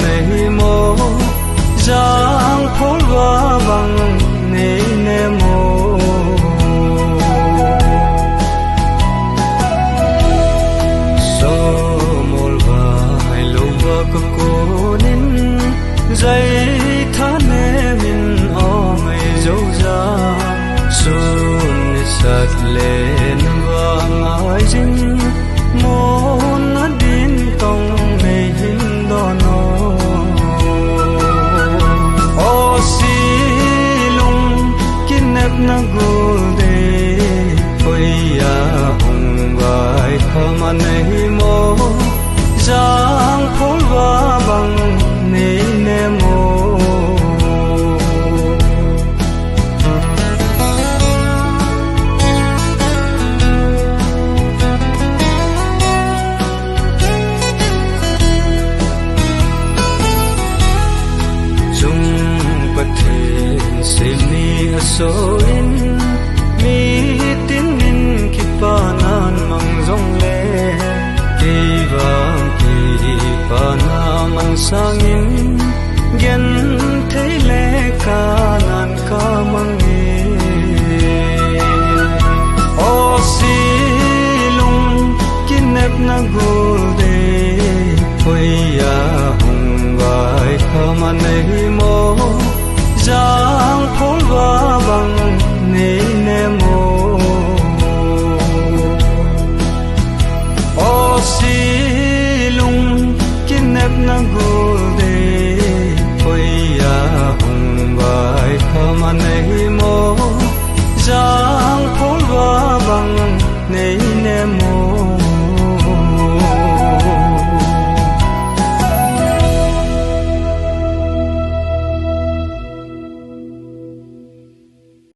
nei mo giang phol wa bang nei ne mo so mol wa hai lo wa ko nin zai tha ne min o mai zo za sun sat len wa ngai jin mon na din tong nei hin do no o si lung kinep na gul de oi ya hong vai khama nei mo giang phol wa bang nei ne mo so in mi tin in ki panan mang zong le ki vang ki pana mang sang in gen thei le kanan ka mang e o si lung kinep na go